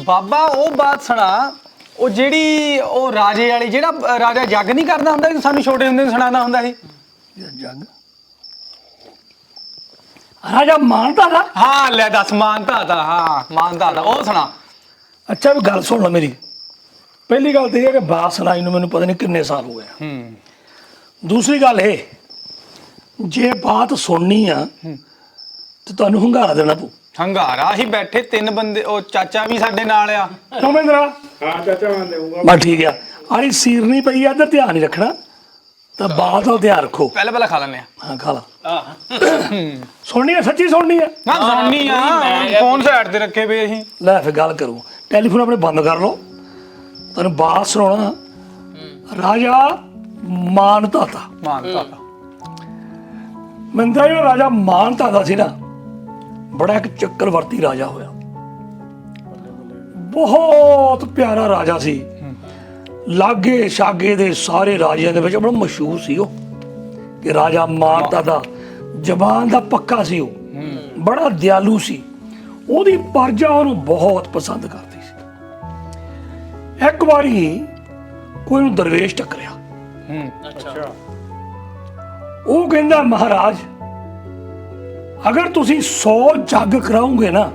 ਬਾਬਾ ਉਹ ਬਾਤ ਸੁਣਾ, ਉਹ ਜਿਹੜੀ ਉਹ ਰਾਜੇ ਵਾਲੀ, ਜਿਹੜਾ ਰਾਜਾ ਜੱਗ ਨਹੀਂ ਕਰਦਾ ਹੁੰਦਾ ਸੀ, ਸਾਨੂੰ ਛੋਟੇ ਹੁੰਦੇ ਨੂੰ ਸੁਣਾਉਂਦਾ ਹੁੰਦਾ ਸੀ। ਜੱਗ ਰਾਜਾ ਮਾਨਤਾ ਦਾ? ਹਾਂ ਲੈ ਦੱਸ, ਮਾਨਤਾ ਦਾ। ਹਾਂ ਮਾਨਤਾ ਦਾ, ਉਹ ਸੁਣਾ। ਅੱਛਾ ਵੀ ਗੱਲ ਸੁਣ ਲੈ ਮੇਰੀ। ਪਹਿਲੀ ਗੱਲ ਤੇ ਇਹ ਹੈ ਕਿ ਬਾਤ ਸੁਣਾਈ ਨੂੰ ਮੈਨੂੰ ਪਤਾ ਨਹੀਂ ਕਿੰਨੇ ਸਾਲ ਹੋ ਗਏ। ਦੂਸਰੀ ਗੱਲ ਇਹ, ਜੇ ਬਾਤ ਸੁਣਨੀ ਆ ਤੇ ਤੁਹਾਨੂੰ ਹੰਗਾਰਾ ਦੇਣਾ ਪਊ। ਹੰਗਾਰਾ ਹੀ ਬੈਠੇ ਤਿੰਨ ਬੰਦੇ, ਉਹ ਚਾਚਾ ਵੀ ਸਾਡੇ ਨਾਲ ਆ। ਕਿਉਂ ਮਹਿੰਦਰਾ? ਹਾਂ ਚਾਚਾ ਮੈਂ ਦੇਊਂਗਾ। ਬਸ ਠੀਕ ਆ। ਆਹੀ ਸੀਰਨੀ ਪਈ ਆ, ਇੱਧਰ ਧਿਆਨ ਨਹੀਂ ਰੱਖਣਾ ਤਾਂ ਬਾਤ ਦਾ ਧਿਆਨ ਰੱਖੋ। ਪਹਿਲਾਂ ਖਾ ਲੈਂਦੇ ਆ। ਹਾਂ ਖਾ ਲਾ। ਸੁਣਨੀ ਆ? ਸੱਚੀ ਸੁਣਨੀ ਆ? ਨਾ ਸੁਣਨੀ ਆ, ਫੋਨ ਸਾਈਡ ਤੇ ਰੱਖੇ ਪਏ ਅਸੀਂ। ਲੈ ਫਿਰ ਗੱਲ ਕਰੋ, ਟੈਲੀਫੋਨ ਆਪਣੇ ਬੰਦ ਕਰ ਲਓ। ਤੁਹਾਨੂੰ ਬਾਤ ਸੁਣਾਉਣਾ ਰਾਜਾ ਮਾਨਤਾ ਦਾ। ਮਾਨਤਾ ਦਾ ਮਹਿੰਦਰਾ, ਜਿਹੜਾ ਰਾਜਾ ਮਾਨਤਾ ਦਾ ਸੀ ਨਾ, ਬੜਾ ਇੱਕ ਚੱਕਰਵਰਤੀ ਰਾਜਾ ਹੋਇਆ। ਬਹੁਤ ਪਿਆਰਾ ਰਾਜਾ ਸੀ। ਲਾਗੇ ਛਾਗੇ ਦੇ ਸਾਰੇ ਰਾਜਿਆਂ ਦੇ ਵਿੱਚ ਬੜਾ ਮਸ਼ਹੂਰ ਸੀ ਉਹ, ਕਿ ਰਾਜਾ ਮਾਨਤਾ ਦਾ ਜ਼ਬਾਨ ਦਾ ਪੱਕਾ ਸੀ। ਉਹ ਬੜਾ ਦਿਆਲੂ ਸੀ। ਉਹਦੀ ਪਰਜਾ ਉਹਨੂੰ ਬਹੁਤ ਪਸੰਦ ਕਰਦੀ ਸੀ। ਇੱਕ ਵਾਰੀ ਕੋਈ ਨੂੰ ਦਰਵੇਸ਼ ਟੱਕਰਿਆ। ਅੱਛਾ। ਉਹ ਕਹਿੰਦਾ, ਮਹਾਰਾਜ ਅਗਰ ਤੁਸੀਂ 100 ਜੱਗ ਕਰਾਉਂਗੇ ਨਾ,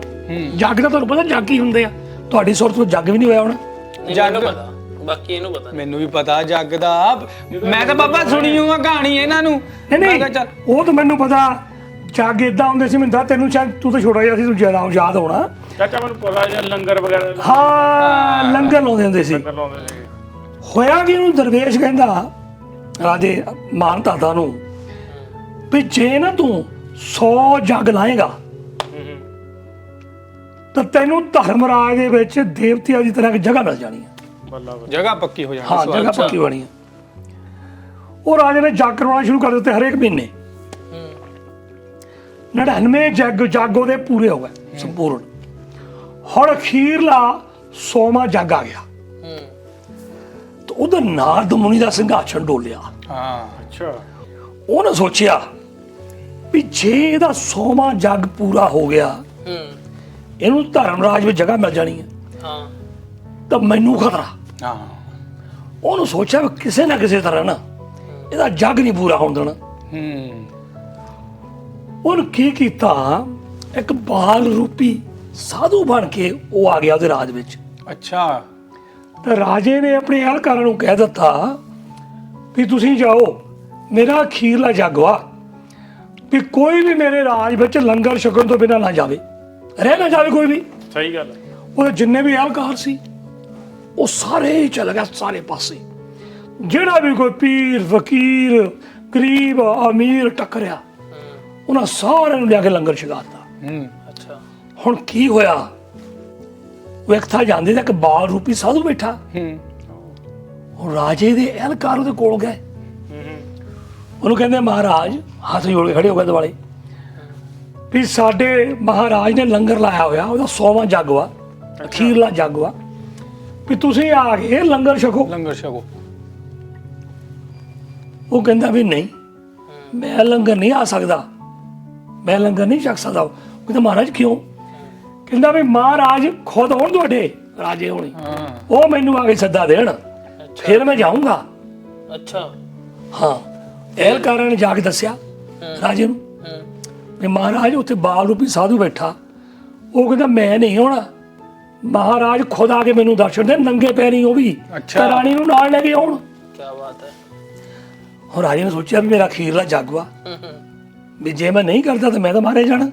ਜੱਗ ਦਾ ਤੁਹਾਨੂੰ ਪਤਾ ਜੱਗ ਹੀ ਹੁੰਦੇ ਆ, ਤੁਹਾਡੀ ਸੁਰਤ ਤੋਂ ਜੱਗ ਵੀ ਨਹੀਂ ਹੋਇਆ ਹੋਣਾ। ਜੱਗ ਪਤਾ, ਬਾਕੀ ਇਹਨੂੰ ਪਤਾ। ਮੈਨੂੰ ਵੀ ਪਤਾ ਜੱਗ ਦਾ। ਮੈਂ ਤਾਂ ਬਾਬਾ ਸੁਣੀ ਹੋਊਗਾ ਕਹਾਣੀ ਇਹਨਾਂ ਨੂੰ। ਨਹੀਂ ਚੱਲ ਉਹ ਤਾਂ ਮੈਨੂੰ ਪਤਾ। ਜੱਗ ਏਦਾਂ ਹੁੰਦੇ ਸੀ, ਮੈਨੂੰ ਤੈਨੂੰ ਸ਼ਾਇਦ, ਤੂੰ ਤਾਂ ਛੋਟਾ ਜਿਹਾ ਸੀ, ਤੂੰ ਜ਼ਿਆਦਾ ਯਾਦ ਹੋਣਾ। ਚਾਚਾ ਮੈਨੂੰ ਪਤਾ ਜੇ ਲੰਗਰ ਵਗੈਰਾ ਹਾਂ ਲੰਗਰ ਲਾਉਂਦੇ ਹੁੰਦੇ ਸੀ। ਲਾਉਂਦੇ ਸੀਗੇ। ਹੋਇਆ ਕਿ ਉਹਨੂੰ ਦਰਵੇਸ਼ ਕਹਿੰਦਾ ਰਾਜੇ ਮਾਨਤਾਤਾ ਨੂੰ, ਵੀ ਜੇ ਨਾ ਤੂੰ 100 ਜੱਗ ਲਾਏਗਾ ਤਾਂ ਤੈਨੂੰ ਧਰਮਰਾਜ ਦੇ ਵਿੱਚ ਦੇਵਤਿਆਂ ਦੀ ਤਰ੍ਹਾਂ ਇੱਕ ਜਗ੍ਹਾ ਮਿਲ ਜਾਣੀ ਹੈ। ਬੱਲਾ ਬੱਲਾ। ਜਗ੍ਹਾ ਪੱਕੀ ਹੋ ਜਾਣੀ। ਹਾਂ ਜਗ੍ਹਾ ਪੱਕੀ ਬਣੀ ਹੈ। ਉਹ ਰਾਜੇ ਨੇ ਜੱਗ ਕਰਵਾਉਣਾ ਸ਼ੁਰੂ ਕਰ ਦਿੱਤੇ ਹਰੇਕ ਮਹੀਨੇ। 99 ਜੱਗ ਉਹਦੇ ਪੂਰੇ ਹੋ ਗਏ ਸੰਪੂਰਨ। ਹੁਣ ਅਖੀਰਲਾ 100ਵਾਂ ਜੱਗ ਆ ਗਿਆ ਤਾਂ ਉਹਦਾ ਨਾਰਦ ਮੁਨੀ ਦਾ ਸਿੰਘਾਸਣ ਡੋਲਿਆ। ਹਾਂ ਅੱਛਾ। ਉਹਨੇ ਸੋਚਿਆ ਵੀ ਜੇ ਇਹਦਾ 100ਵਾਂ ਜੱਗ ਪੂਰਾ ਹੋ ਗਿਆ, ਇਹਨੂੰ ਧਰਮਰਾਜ ਵਿੱਚ ਜਗ੍ਹਾ ਮਿਲ ਜਾਣੀ ਹੈ, ਤਾਂ ਮੈਨੂੰ ਖਤਰਾ। ਹਾਂ ਉਹਨੂੰ ਸੋਚਿਆ ਵੀ ਕਿਸੇ ਨਾ ਕਿਸੇ ਤਰ੍ਹਾਂ ਨਾ ਇਹਦਾ ਜੱਗ ਨਹੀਂ ਪੂਰਾ ਹੋਣ ਦੇਣਾ। ਉਹਨੇ ਕੀ ਕੀਤਾ, ਇੱਕ ਬਾਲ ਰੂਪੀ ਸਾਧੂ ਬਣ ਕੇ ਉਹ ਆ ਗਿਆ ਉਹਦੇ ਰਾਜ ਵਿੱਚ। ਅੱਛਾ। ਤਾਂ ਰਾਜੇ ਨੇ ਆਪਣੇ ਅਹਿਲਕਾਰਾਂ ਨੂੰ ਕਹਿ ਦਿੱਤਾ ਵੀ ਤੁਸੀਂ ਜਾਓ, ਮੇਰਾ ਅਖੀਰਲਾ ਜੱਗ ਵਾ, ਵੀ ਕੋਈ ਵੀ ਮੇਰੇ ਰਾਜ ਵਿੱਚ ਲੰਗਰ ਛਕਣ ਤੋਂ ਬਿਨਾਂ ਨਾ ਜਾਵੇ, ਰਹਿ ਨਾ ਜਾਵੇ ਕੋਈ ਵੀ। ਸਹੀ ਗੱਲ। ਉਹਦੇ ਜਿੰਨੇ ਵੀ ਅਹਿਲਕਾਰ ਸੀ ਉਹ ਸਾਰੇ ਹੀ ਚਲੇ ਗਿਆ ਸਾਰੇ ਪਾਸੇ। ਜਿਹੜਾ ਵੀ ਕੋਈ ਪੀਰ ਫਕੀਰ ਗਰੀਬ ਅਮੀਰ ਟੱਕਰਿਆ, ਉਹਨਾਂ ਸਾਰਿਆਂ ਨੂੰ ਲਿਆ ਕੇ ਲੰਗਰ ਛਕਾਤਾ। ਅੱਛਾ। ਹੁਣ ਕੀ ਹੋਇਆ, ਉਹ ਇੱਕ ਥਾਂ ਜਾਂਦੇ ਤਾਂ ਇੱਕ ਬਾਲ ਰੂਪੀ ਸਾਧੂ ਬੈਠਾ। ਹੁਣ ਰਾਜੇ ਦੇ ਅਹਿਲਕਾਰ ਉਹਦੇ ਕੋਲ ਗਏ। ਉਹਨੂੰ ਕਹਿੰਦੇ, ਮਹਾਰਾਜ, ਹੱਥ ਜੋੜ ਕੇ ਖੜੇ ਹੋ ਗਏ ਦੁਆਲੇ, ਵੀ ਸਾਡੇ ਮਹਾਰਾਜ ਨੇ ਲੰਗਰ ਲਾਇਆ ਹੋਇਆ, ਉਹਦਾ 100ਵਾਂ ਜੱਗ ਵਾ, ਅਖੀਰਲਾ ਜੱਗ ਵਾ, ਵੀ ਤੁਸੀਂ ਆ ਕੇ ਲੰਗਰ ਛਕੋ। ਲੰਗਰ ਛਕੋ। ਉਹ ਕਹਿੰਦਾ ਵੀ ਨਹੀਂ, ਮੈਂ ਲੰਗਰ ਨਹੀਂ ਆ ਸਕਦਾ, ਮੈਂ ਲੰਗਰ ਨਹੀਂ ਛਕ ਸਕਦਾ। ਉਹ ਕਹਿੰਦਾ, ਮਹਾਰਾਜ ਕਿਉਂ? ਕਹਿੰਦਾ ਵੀ ਮਹਾਰਾਜ ਖੁਦ ਹੋਣ ਤੁਹਾਡੇ ਰਾਜੇ ਹੋਣੇ, ਉਹ ਮੈਨੂੰ ਆ ਕੇ ਸੱਦਾ ਦੇਣ, ਫਿਰ ਮੈਂ ਜਾਊਂਗਾ। ਅੱਛਾ। ਹਾਂ, ਅਹਿਲਕਾਰਾਂ ਨੇ ਜਾ ਕੇ ਦੱਸਿਆ ਰਾਜੇ ਨੂੰ ਵੀ ਮਹਾਰਾਜ ਉੱਥੇ ਬਾਲ ਰੂਪੀ ਸਾਧੂ ਬੈਠਾ। ਉਹ ਕਹਿੰਦਾ ਮੈਂ ਨਹੀਂ ਆਉਣਾ, ਮਹਾਰਾਜ ਖੁਦ ਆ ਕੇ ਮੈਨੂੰ ਦਰਸ਼ਨ ਦੇ, ਨੰਗੇ ਪੈਰੀ, ਉਹ ਵੀ ਅੱਛਾ। ਰਾਣੀ ਨੂੰ ਨਾਲ ਲੈ ਕੇ ਆਉਣ। ਕੀ ਬਾਤ ਹੈ। ਹੁਣ ਰਾਜੇ ਨੇ ਸੋਚਿਆ ਵੀ ਮੇਰਾ ਅਖੀਰਲਾ ਜੱਗ ਵਾ, ਵੀ ਜੇ ਮੈਂ ਨਹੀਂ ਕਰਦਾ ਤਾਂ ਮੈਂ ਤਾਂ ਮਾਰੇ ਜਾਣਾ।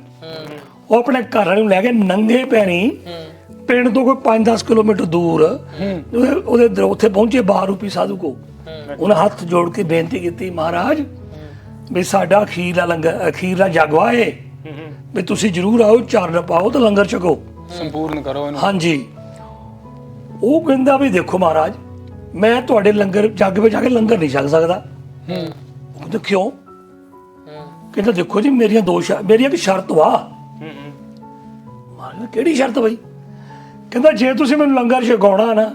ਉਹ ਆਪਣੇ ਘਰ ਵਾਲੇ ਨੂੰ ਲੈ ਕੇ ਨੰਗੇ ਪੈਰੀ ਪਿੰਡ ਤੋਂ ਕੋਈ 5-10 ਕਿਲੋਮੀਟਰ ਦੂਰ ਉਹਦੇ ਉੱਥੇ ਪਹੁੰਚੇ ਬਾਲ ਰੂਪੀ ਸਾਧੂ ਕੋ। ਉਹਨੇ ਹੱਥ ਜੋੜ ਕੇ ਬੇਨਤੀ ਕੀਤੀ, ਮਹਾਰਾਜ ਵੀ ਸਾਡਾ ਅਖੀਰਲਾ ਲੰਗਰ, ਅਖੀਰਲਾ ਜੱਗ ਵਾ ਇਹ, ਵੀ ਤੁਸੀਂ ਜ਼ਰੂਰ ਆਓ, ਚਰਨ ਪਾਓ ਤੇ ਲੰਗਰ ਛਕੋ, ਸੰਪੂਰਨ ਕਰੋ ਇਹਨੂੰ। ਹਾਂਜੀ। ਉਹ ਕਹਿੰਦਾ ਵੀ ਦੇਖੋ ਮਹਾਰਾਜ, ਮੈਂ ਤੁਹਾਡੇ ਲੰਗਰ ਜੱਗ ਵਿੱਚ ਜਾ ਕੇ ਲੰਗਰ ਨਹੀਂ ਛਕ ਸਕਦਾ। ਉਹ ਕਹਿੰਦਾ ਕਿਉਂ? ਕਹਿੰਦਾ ਦੇਖੋ ਜੀ, ਮੇਰੀ ਇੱਕ ਸ਼ਰਤ ਵਾ। ਮਹਾਰਾਜ ਕਿਹੜੀ ਸ਼ਰਤ ਬਈ? ਕਹਿੰਦਾ ਜੇ ਤੁਸੀਂ ਮੈਨੂੰ ਲੰਗਰ ਛਕਾਉਣਾ ਨਾ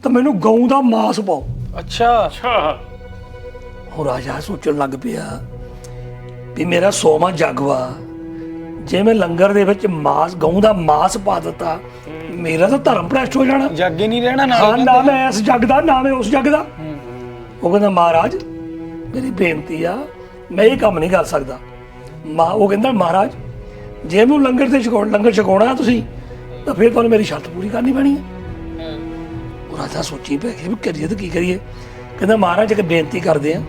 ਤਾਂ ਮੈਨੂੰ ਗਊ ਦਾ ਮਾਸ ਪਾਓ। ਅੱਛਾ। ਅੱਛਾ। ਹੁਣ ਰਾਜਾ ਸੋਚਣ ਲੱਗ ਪਿਆ ਵੀ ਮੇਰਾ 100ਵਾਂ ਜੱਗ ਵਾ, ਜੇ ਮੈਂ ਲੰਗਰ ਦੇ ਵਿੱਚ ਮਾਸ, ਗਊ ਦਾ ਮਾਸ ਪਾ ਦਿੱਤਾ, ਮੇਰਾ ਤਾਂ ਧਰਮ ਭ੍ਰਸ਼ਟ ਹੋ ਜਾਣਾ। ਜੱਗ ਹੀ ਨਹੀਂ ਰਹਿਣਾ ਹਾਂ, ਨਾਲ ਨਾ ਮੈਂ ਇਸ ਜੱਗ ਦਾ, ਨਾ ਮੈਂ ਉਸ ਜੱਗ ਦਾ। ਉਹ ਕਹਿੰਦਾ ਮਹਾਰਾਜ ਮੇਰੀ ਬੇਨਤੀ ਆ, ਮੈਂ ਇਹ ਕੰਮ ਨਹੀਂ ਕਰ ਸਕਦਾ। ਉਹ ਕਹਿੰਦਾ ਮਹਾਰਾਜ ਜੇ ਮੈਨੂੰ ਲੰਗਰ ਛਕਾਉਣਾ ਤੁਸੀਂ ਤਾਂ ਫਿਰ ਤੁਹਾਨੂੰ ਮੇਰੀ ਸ਼ਰਤ ਪੂਰੀ ਕਰਨੀ ਪੈਣੀ ਹੈ। ਉਹ ਰਾਜਾ ਸੋਚੀ ਪੈ ਗਿਆ ਵੀ ਕਰੀਏ ਤਾਂ ਕੀ ਕਰੀਏ। ਕਹਿੰਦਾ ਮਹਾਰਾਜ ਇੱਕ ਬੇਨਤੀ ਕਰਦੇ ਆ,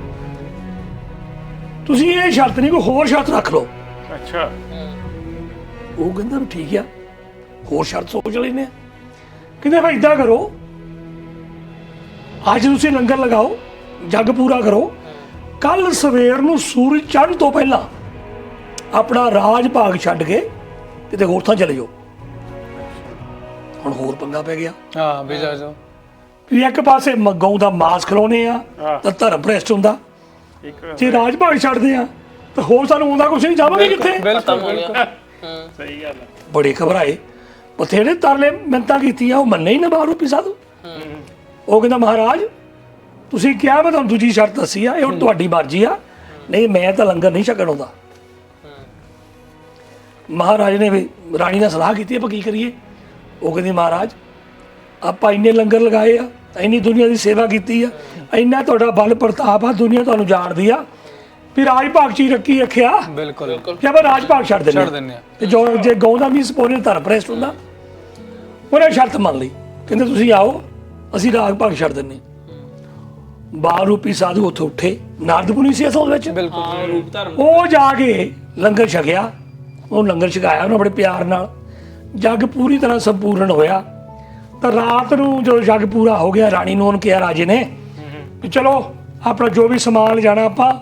ਤੁਸੀਂ ਇਹ ਸ਼ਰਤ ਨਹੀਂ ਕੋਈ ਹੋਰ ਸ਼ਰਤ ਰੱਖ ਲਓ। ਅੱਛਾ। ਉਹ ਕਹਿੰਦਾ ਵੀ ਠੀਕ ਆ, ਹੋਰ ਸ਼ਰਤ ਸੋਚ ਲੈਨੇ ਆ। ਕਹਿੰਦੇ ਭਾਈ ਇਦਾਂ ਕਰੋ, ਅੱਜ ਤੁਸੀਂ ਲੰਗਰ ਲਗਾਓ, ਜੱਗ ਪੂਰਾ ਕਰੋ, ਕੱਲ ਸਵੇਰ ਨੂੰ ਸੂਰਜ ਚੜ੍ਹਨ ਤੋਂ ਪਹਿਲਾਂ ਆਪਣਾ ਰਾਜ ਭਾਗ ਛੱਡ ਕੇ ਕਿਤੇ ਹੋਰ ਥਾਂ ਚਲੇ ਜਾਓ। ਹੁਣ ਹੋਰ ਪੰਗਾ ਪੈ ਗਿਆ। ਹਾਂ ਬੇਜਾ ਵੀ ਇੱਕ ਪਾਸੇ ਗਊ ਦਾ ਮਾਸ ਖਿਲਾਉਣੇ ਆ ਤਾਂ ਧਰਮ ਭ੍ਰਿਸ਼ਟ ਹੁੰਦਾ, ਜੇ ਰਾਜ ਭਾਗ ਛੱਡਦੇ ਆ ਤਾਂ ਹੋਰ ਸਾਨੂੰ ਆਉਂਦਾ ਕੁਛ ਨਹੀਂ, ਜਾਵਾਂਗੇ ਕਿੱਥੇ? ਖਤਮ ਹੋ ਗਿਆ। ਸਹੀ ਗੱਲ ਹੈ। ਬੜੇ ਘਬਰਾਏ, ਬਥੇਰੇ ਤਰਲੇ ਮਿੰਨਤਾਂ ਕੀਤੀਆਂ, ਉਹ ਮੰਨੇ ਹੀ ਨਾ ਬਾਹਰੋਂ ਸਾਧੂ। ਉਹ ਕਹਿੰਦਾ ਮਹਾਰਾਜ ਤੁਸੀਂ ਕਿਹਾ ਮੈਂ ਤੁਹਾਨੂੰ ਦੂਜੀ ਸ਼ਰਤ ਦੱਸੀ ਆ, ਇਹ ਹੁਣ ਤੁਹਾਡੀ ਮਰਜ਼ੀ ਆ, ਨਹੀਂ ਮੈਂ ਤਾਂ ਲੰਗਰ ਨਹੀਂ ਛਕਣ ਆਉਂਦਾ। ਮਹਾਰਾਜ ਨੇ ਵੀ ਰਾਣੀ ਨਾਲ ਸਲਾਹ ਕੀਤੀ ਆਪਾਂ ਕੀ ਕਰੀਏ। ਉਹ ਕਹਿੰਦੀ ਮਹਾਰਾਜ ਆਪਾਂ ਇੰਨੇ ਲੰਗਰ ਲਗਾਏ ਆ, ਇੰਨੀ ਦੁਨੀਆ ਦੀ ਸੇਵਾ ਕੀਤੀ ਆ, ਇੰਨਾ ਤੁਹਾਡਾ ਬਲ ਪ੍ਰਤਾਪ ਆ, ਦੁਨੀਆ ਤੁਹਾਨੂੰ ਜਾਣਦੀ ਆ ਵੀ ਰਾਜ ਭਾਗ ਚ ਹੀ ਰੱਖਿਆ ਬਿਲਕੁਲ ਕਿ ਆਪਾਂ ਰਾਜ ਭਾਗ ਛੱਡ ਛੱਡ ਦਿੰਦੇ ਦਿੰਦੇ ਆ। ਤੇ ਜੋ ਜੇ ਗਊ ਦਾ ਵੀ ਸਪੋਨੇ ਧਰਮ ਭ੍ਰਿਸ਼ਟ ਹੁੰਦਾ, ਉਹਨੇ ਸ਼ਰਤ ਮੰਨ ਲਈ। ਕਹਿੰਦੇ ਤੁਸੀਂ ਆਓ, ਅਸੀਂ ਰਾਜ ਭਾਗ ਛੱਡ ਦਿੰਦੇ। ਬਾਲ ਰੂਪੀ ਸਾਧੂ ਉੱਥੇ ਉੱਠੇ, ਨਾਰਦ ਮੁਨੀ ਸੀ ਅਸਲ ਵਿੱਚ। ਹਾਂ ਰੂਪ ਧਾਰਨ। ਉਹ ਜਾ ਕੇ ਲੰਗਰ ਛਕਿਆ, ਉਹ ਲੰਗਰ ਛਕਾਇਆ ਉਹਨੇ ਬੜੇ ਪਿਆਰ ਨਾਲ। ਜੱਗ ਪੂਰੀ ਤਰ੍ਹਾਂ ਸੰਪੂਰਨ ਹੋਇਆ। ਤਾਂ ਰਾਤ ਨੂੰ ਜਦੋਂ ਜੱਗ ਪੂਰਾ ਹੋ ਗਿਆ, ਰਾਣੀ ਨੂੰ ਉਹਨੇ ਕਿਹਾ ਰਾਜੇ ਨੇ ਵੀ ਚਲੋ ਆਪਣਾ ਜੋ ਵੀ ਸਮਾਨ ਜਾਣਾ ਆਪਾਂ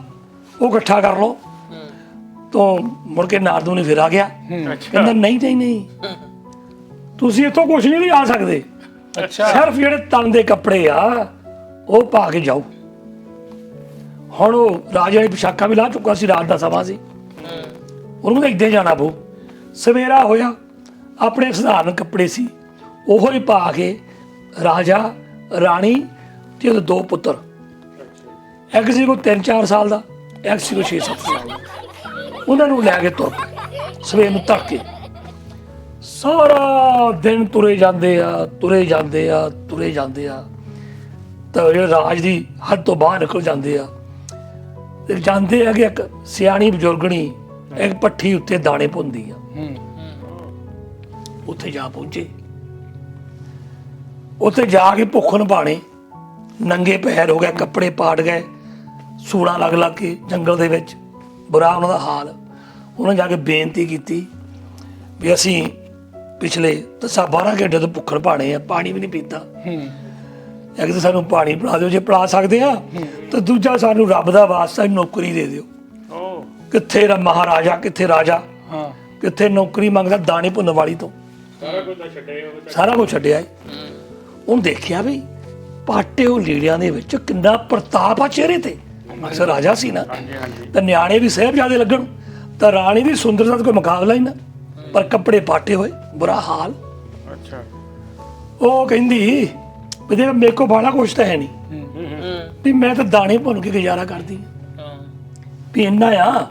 ਉਹ ਇਕੱਠਾ ਕਰ ਲਓ। ਤੋਂ ਮੁੜ ਕੇ ਨਾਰਦ ਮੁਨੀ ਫਿਰ ਆ ਗਿਆ, ਕਹਿੰਦਾ ਨਹੀਂ ਨਹੀਂ ਨਹੀਂ, ਤੁਸੀਂ ਇੱਥੋਂ ਕੁਛ ਨਹੀਂ ਲਿਆ ਸਕਦੇ, ਸਿਰਫ ਜਿਹੜੇ ਤਨ ਦੇ ਕੱਪੜੇ ਆ ਉਹ ਪਾ ਕੇ ਜਾਓ। ਹੁਣ ਉਹ ਰਾਜੇ ਨੇ ਪੁਸ਼ਾਕਾਂ ਵੀ ਲਾ ਚੁੱਕਾ ਸੀ, ਰਾਤ ਦਾ ਸਮਾਂ ਸੀ, ਉਹਨੂੰ ਤਾਂ ਇੱਦਾਂ ਜਾਣਾ ਪਊ। ਸਵੇਰਾ ਹੋਇਆ, ਆਪਣੇ ਸਧਾਰਨ ਕੱਪੜੇ ਸੀ ਉਹੋ ਹੀ ਪਾ ਕੇ ਰਾਜਾ, ਰਾਣੀ ਤੇ ਉਹਦੇ 2 ਪੁੱਤਰ, ਇੱਕ ਸੀ ਕੋਈ 3-4 ਸਾਲ ਦਾ, ਇੱਕ ਸੀ ਕੋਈ 6-7 ਸਾਲ ਦਾ, ਉਹਨਾਂ ਨੂੰ ਲੈ ਕੇ ਤੁਰ ਪਏ। ਸਵੇਰ ਨੂੰ ਤੜਕੇ ਸਾਰਾ ਦਿਨ ਤੁਰੇ ਜਾਂਦੇ ਆ, ਤੁਰੇ ਜਾਂਦੇ ਆ, ਤੁਰੇ ਜਾਂਦੇ ਆ, ਤਾਂ ਜਿਹੜੇ ਰਾਜ ਦੀ ਹੱਦ ਤੋਂ ਬਾਹਰ ਨਿਕਲ ਜਾਂਦੇ ਆ। ਤੇ ਜਾਂਦੇ ਆ ਕਿ ਇੱਕ ਸਿਆਣੀ ਬਜ਼ੁਰਗਣੀ ਇੱਕ ਪੱਠੀ ਉੱਤੇ ਦਾਣੇ ਭੁੰਨਦੀ ਆ। ਉੱਥੇ ਜਾ ਪਹੁੰਚੇ, ਉੱਥੇ ਜਾ ਕੇ ਭੁੱਖ ਨਿਭਾਣੇ, ਨੰਗੇ ਪੈਰ ਹੋ ਗਏ, ਕੱਪੜੇ ਪਾੜ ਗਏ, ਸੂੜਾਂ ਲੱਗ ਲੱਗ ਕੇ ਜੰਗਲ ਦੇ ਵਿੱਚ, ਬੁਰਾ ਉਹਨਾਂ ਦਾ ਹਾਲ। ਉਹਨਾਂ ਜਾ ਕੇ ਬੇਨਤੀ ਕੀਤੀ ਵੀ ਅਸੀਂ ਪਿਛਲੇ 10-12 ਘੰਟੇ ਤੋਂ ਭੁੱਖ ਨਿਭਾਣੇ ਆ, ਪਾਣੀ ਵੀ ਨਹੀਂ ਪੀਤਾ, ਇੱਕ ਤਾਂ ਸਾਨੂੰ ਪਾਣੀ ਪਿਲਾ ਦਿਓ ਜੇ ਪਿਲਾ ਸਕਦੇ ਆ, ਤੇ ਦੂਜਾ ਸਾਨੂੰ ਰੱਬ ਦਾ ਵਾਸਤਾ ਨੌਕਰੀ ਦੇ ਦਿਓ। ਕਿੱਥੇ ਮਹਾਰਾਜਾ, ਕਿੱਥੇ ਰਾਜਾ, ਕਿੱਥੇ ਨੌਕਰੀ ਮੰਗਦਾ ਦਾਣੇ ਭੁੰਨਣ ਵਾਲੀ ਤੋਂ। ਸਾਰਾ ਕੁਝ ਛੱਡਿਆ। ਉਹਨੂੰ ਦੇਖਿਆ ਵੀ ਪਾਟੇ ਉਹ ਲੀੜਿਆਂ ਦੇ ਵਿੱਚ ਕਿੰਨਾ ਪ੍ਰਤਾਪ ਆ ਚਿਹਰੇ ਤੇ, ਅਕਸਰ ਰਾਜਾ ਸੀ ਨਾ, ਤਾਂ ਨਿਆਣੇ ਵੀ ਸਾਹਿਬਜ਼ਾਦੇ ਲੱਗਣ, ਤਾਂ ਰਾਣੀ ਦੀ ਸੁੰਦਰਤਾ ਦਾ ਕੋਈ ਮੁਕਾਬਲਾ ਹੀ ਨਾ, ਪਰ ਕੱਪੜੇ ਪਾਟੇ ਹੋਏ, ਬੁਰਾ ਹਾਲ। ਉਹ ਕਹਿੰਦੀ ਵੀ ਦੇਖ ਮੇਰੇ ਕੋਲ ਬਾਲਾ ਕੁਛ ਤਾਂ ਹੈ ਨਹੀਂ, ਵੀ ਮੈਂ ਤਾਂ ਦਾਣੇ ਭੁੰਨ ਕੇ ਗੁਜ਼ਾਰਾ ਕਰਦੀ ਹਾਂ, ਵੀ ਇੰਨਾ ਆ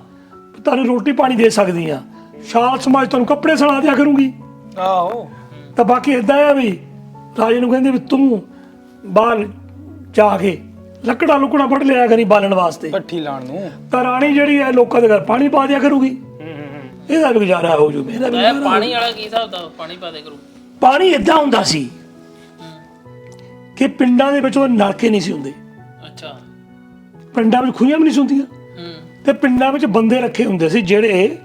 ਤੁਹਾਨੂੰ ਰੋਟੀ ਪਾਣੀ ਦੇ ਸਕਦੀ ਆ, ਸ਼ਾਲ ਸਮਾਜ ਤੁਹਾਨੂੰ ਕੱਪੜੇ ਸਣਾ ਦਿਆ ਕਰੂੰਗੀ। ਆਹੋ ਤਾਂ ਬਾਕੀ ਏਦਾਂ ਆ ਵੀ ਰਾਜੇ ਨੂੰ ਕਹਿੰਦੇ ਵੀ ਤੂੰ ਬਾਹਰ ਜਾ ਕੇ ਲੱਕੜਾਂ ਲੁਕੜਾ ਫੜ ਲਿਆ ਕਰੀ ਬਾਲਣ ਵਾਸਤੇ, ਪੱਠੀ ਲਾਉਣ ਨੂੰ। ਤਾਂ ਰਾਣੀ ਜਿਹੜੀ ਹੈ ਲੋਕਾਂ ਦੇ ਘਰ ਪਾਣੀ ਪਾ ਦਿਆ ਕਰੂਗੀ, ਇਹਦਾ ਵੀ ਗੁਜ਼ਾਰਾ ਹੋ ਜੂ, ਮੇਰਾ ਵੀ ਗੁਜ਼ਾਰਾ ਹੋ ਜੂ। ਪਾਣੀ ਵਾਲਾ ਕੀ ਹਿਸਾਬ ਦਾ ਪਾਣੀ ਪਾ ਦੇ ਕਰੂ? ਪਾਣੀ ਏਦਾਂ ਹੁੰਦਾ ਸੀ ਕਿ ਪਿੰਡਾਂ ਦੇ ਵਿੱਚ ਉਹ ਨਲਕੇ ਨਹੀਂ ਸੀ ਹੁੰਦੇ, ਅੱਛਾ, ਪਿੰਡਾਂ ਵਿੱਚ ਖੂਹੀਆਂ ਵੀ ਨਹੀਂ ਸੀ ਹੁੰਦੀਆਂ, ਤੇ ਪਿੰਡਾਂ ਵਿੱਚ ਬੰਦੇ ਰੱਖੇ ਹੁੰਦੇ ਸੀ ਜਿਹੜੇ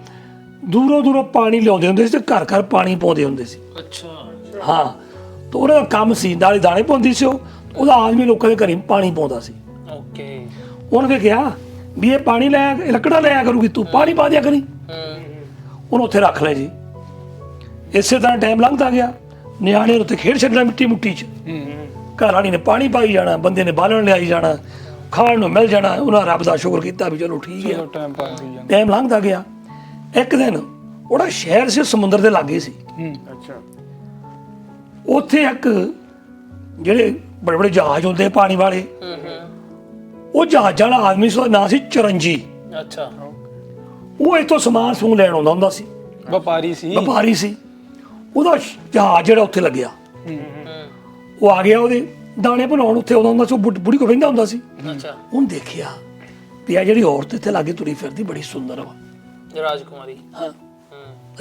ਦੂਰੋਂ ਦੂਰੋਂ ਪਾਣੀ ਲਿਆਉਂਦੇ ਹੁੰਦੇ ਸੀ ਤੇ ਘਰ ਘਰ ਪਾਣੀ ਪਾਉਂਦੇ ਹੁੰਦੇ ਸੀ। ਅੱਛਾ, ਹਾਂ, ਤਾਂ ਉਹਦਾ ਕੰਮ ਸੀ, ਨਾਲੇ ਦਾਣੇ ਪਾਉਂਦੀ ਸੀ, ਉਹਦਾ ਆਦਮੀ ਲੋਕਾਂ ਦੇ ਘਰੇ ਪਾਣੀ ਪਾਉਂਦਾ ਸੀ। ਓਕੇ। ਉਹਨੇ ਕਿਹਾ ਵੀ ਇਹ ਪਾਣੀ ਲੈ ਲੱਕੜਾਂ ਲਿਆ ਕਰੂਗੀ, ਤੂੰ ਪਾਣੀ ਪਾ ਦਿਆ ਕਰੀ। ਉਹਨੂੰ ਉੱਥੇ ਰੱਖ ਲਿਆ ਜੀ। ਇਸੇ ਤਰ੍ਹਾਂ ਟਾਈਮ ਲੰਘਦਾ ਗਿਆ, ਨਿਆਣੇ ਉੱਥੇ ਖੇਡ ਛੱਡਣਾ ਮਿੱਟੀ ਮੁੱਟੀ 'ਚ, ਘਰ ਵਾਲੀ ਨੇ ਪਾਣੀ ਪਾਈ ਜਾਣਾ, ਬੰਦੇ ਨੇ ਬਾਲਣ ਲਿਆਈ ਜਾਣਾ, ਖਾਣ ਨੂੰ ਮਿਲ ਜਾਣਾ। ਉਹਨਾਂ ਰੱਬ ਦਾ ਸ਼ੁਕਰ ਕੀਤਾ ਵੀ ਚਲੋ ਠੀਕ ਹੈ, ਟਾਈਮ ਲੰਘਦਾ ਗਿਆ। ਇੱਕ ਦਿਨ ਉਹਦਾ ਸ਼ਹਿਰ ਸੀ ਸਮੁੰਦਰ ਦੇ ਲਾਗੇ ਸੀ, ਉੱਥੇ ਇੱਕ ਜਿਹੜੇ ਬੜੇ ਬੜੇ ਜਹਾਜ਼ ਹੁੰਦੇ ਆ ਪਾਣੀ ਵਾਲੇ, ਉਹ ਜਹਾਜ਼ ਵਾਲਾ ਆਦਮੀ ਸੀ, ਉਹਦਾ ਨਾਂ ਸੀ ਚਰਨਜੀ। ਅੱਛਾ। ਉਹ ਇੱਥੋਂ ਸਮਾਨ ਸਮੂਨ ਲੈਣ ਆਉਂਦਾ ਹੁੰਦਾ ਸੀ, ਵਪਾਰੀ ਸੀ। ਵਪਾਰੀ ਸੀ। ਉਹਦਾ ਜਹਾਜ਼ ਜਿਹੜਾ ਉੱਥੇ ਲੱਗਿਆ, ਉਹ ਆ ਗਿਆ ਉਹਦੇ ਦਾਣੇ ਬਣਾਉਣ ਉੱਥੇ ਆਉਂਦਾ ਹੁੰਦਾ ਸੀ, ਉਹ ਬੁੜੀ ਕੋ ਬਹਿੰਦਾ ਹੁੰਦਾ ਸੀ। ਅੱਛਾ। ਉਹਨੇ ਦੇਖਿਆ ਵੀ ਆ ਜਿਹੜੀ ਔਰਤ ਇੱਥੇ ਲਾਗੇ ਤੁਰੀ ਫਿਰਦੀ ਬੜੀ ਸੁੰਦਰ ਵਾ, ਰਾਜਕੁਮਾਰੀ। ਹਾਂ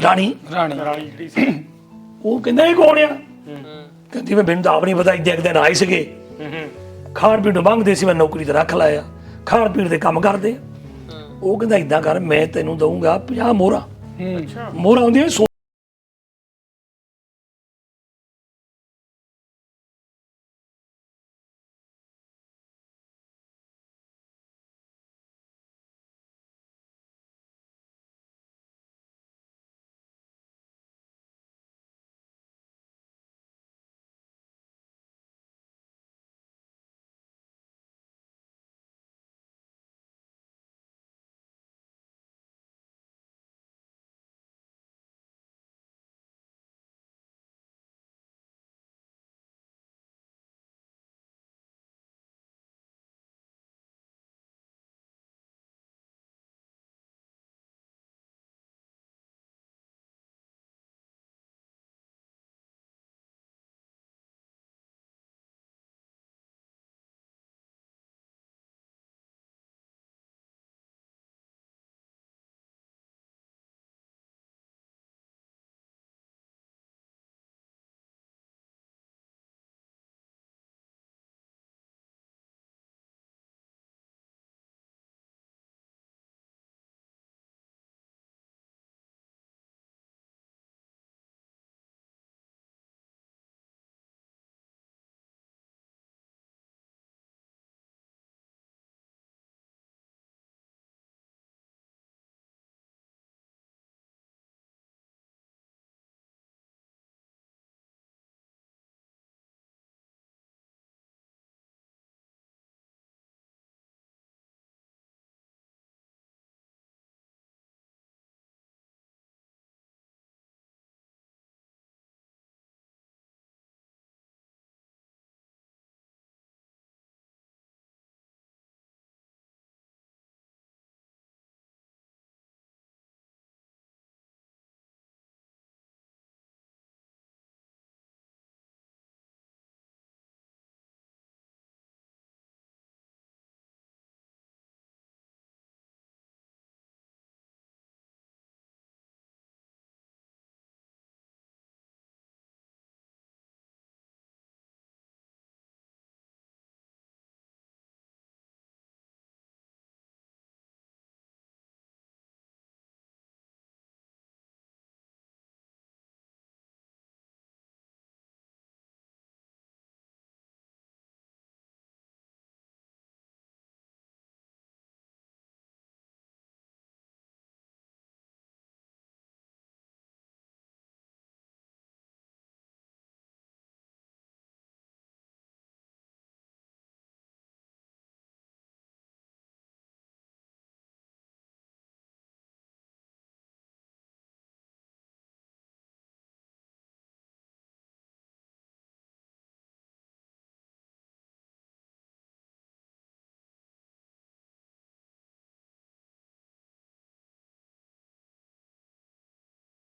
ਰਾਣੀ ਜਿਹੜੀ ਸੀ। ਉਹ ਕਹਿੰਦਾ ਇਹ ਕੌਣ ਆ? ਕਹਿੰਦੀ ਮੈਂ ਮੈਨੂੰ ਤਾਂ ਆਪ ਨਹੀਂ ਪਤਾ, ਇੱਦਾਂ ਇੱਕ ਦਿਨ ਆਏ ਸੀਗੇ, ਖਾਣ ਪੀਣ ਨੂੰ ਮੰਗਦੇ ਸੀ, ਮੈਂ ਨੌਕਰੀ ਤੇ ਰੱਖ ਲਾਇਆ, ਖਾਣ ਪੀਣ ਦੇ ਕੰਮ ਕਰਦੇ। ਉਹ ਕਹਿੰਦਾ ਇਦਾਂ ਕਰ, ਮੈਂ ਤੈਨੂੰ ਦਊਂਗਾ 50 ਮੋਹਰਾਂ। ਮੋਹਰਾਂ ਹੁੰਦੀਆਂ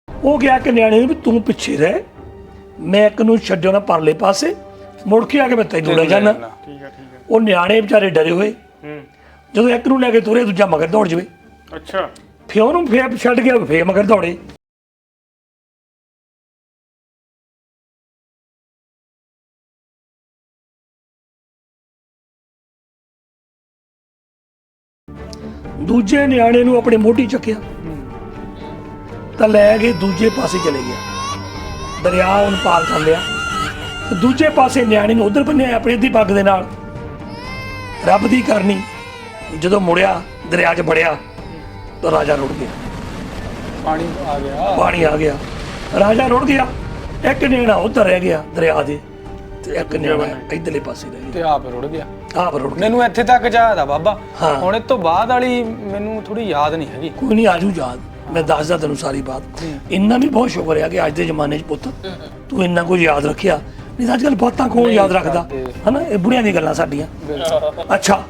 ਉਹ ਗਿਆ ਕਿ ਨਿਆਣੇ ਨੂੰ ਵੀ ਤੂੰ ਪਿੱਛੇ ਰਹਿ, ਮੈਂ ਇੱਕ ਨੂੰ ਛੱਡਿਓ ਨਾ ਪਰਲੇ ਪਾਸੇ, ਮੁੜ ਕੇ ਆ ਕੇ ਮੈਂ ਤੈਨੂੰ ਲੈ ਜਾਣਾ। ਠੀਕ ਹੈ। ਉਹ ਨਿਆਣੇ ਵਿਚਾਰੇ ਡਰੇ ਹੋਏ, ਜਦੋਂ ਇੱਕ ਨੂੰ ਲੈ ਕੇ ਤੁਰੇ ਦੂਜਾ ਮਗਰ ਦੌੜ ਜਵੇ। ਅੱਛਾ। ਫਿਰ ਉਹਨੂੰ ਫੇਰ ਛੱਡ ਗਿਆ, ਫੇਰ ਮਗਰ ਦੌੜੇ। ਦੂਜੇ ਨਿਆਣੇ ਨੂੰ ਆਪਣੇ ਮੋਢੀ ਚੱਕਿਆ ਤਾਂ ਲੈ ਕੇ ਦੂਜੇ ਪਾਸੇ ਚਲੇ ਗਿਆ, ਦਰਿਆ ਉਹਨੂੰ ਪਾਰ ਕਰ ਲਿਆ। ਤੇ ਦੂਜੇ ਪਾਸੇ ਨਿਆਣੇ ਨੂੰ ਉਧਰ ਬੰਨਿਆ ਆਪਣੀ ਅੱਧੀ ਪੱਗ ਦੇ ਨਾਲ। ਰੱਬ ਦੀ ਕਰਨੀ, ਜਦੋਂ ਮੁੜਿਆ ਦਰਿਆ 'ਚ ਵੜਿਆ ਤਾਂ ਰਾਜਾ ਰੁੜ ਗਿਆ। ਪਾਣੀ ਆ ਗਿਆ, ਰਾਜਾ ਰੁੜ ਗਿਆ। ਇੱਕ ਨਿਆਣਾ ਉਧਰ ਰਹਿ ਗਿਆ ਦਰਿਆ ਦੇ, ਤੇ ਇੱਕ ਨਿਆਣਾ ਇਧਰਲੇ ਪਾਸੇ ਰਹਿ ਗਿਆ, ਤੇ ਆਪ ਰੁੜ ਗਿਆ। ਰੁੜ ਗਿਆ। ਮੈਨੂੰ ਇੱਥੇ ਤੱਕ ਯਾਦ ਆ ਬਾਬਾ, ਹਾਂ। ਹੁਣ ਇਹ ਤੋਂ ਬਾਅਦ ਵਾਲੀ ਮੈਨੂੰ ਥੋੜੀ ਯਾਦ ਨਹੀਂ ਹੈਗੀ। ਕੋਈ ਨਹੀਂ, ਆਜੂ ਯਾਦ, ਮੈਂ ਦੱਸਦਾ ਤੈਨੂੰ ਸਾਰੀ ਬਾਤ। ਇੰਨਾ ਵੀ ਬਹੁਤ ਸ਼ੁਕਰ ਹੈ ਕਿ ਅੱਜ ਦੇ ਜ਼ਮਾਨੇ 'ਚ ਪੁੱਤ ਤੂੰ ਇੰਨਾ ਕੁਝ ਯਾਦ ਰੱਖਿਆ, ਨਹੀਂ ਤਾਂ ਅੱਜ ਕੱਲ੍ਹ ਬਹੁਤਾਂ ਕੌਣ ਯਾਦ ਰੱਖਦਾ, ਹਨਾ? ਇਹ ਬੁੜੀਆਂ ਦੀਆਂ ਗੱਲਾਂ ਸਾਡੀਆਂ। ਅੱਛਾ।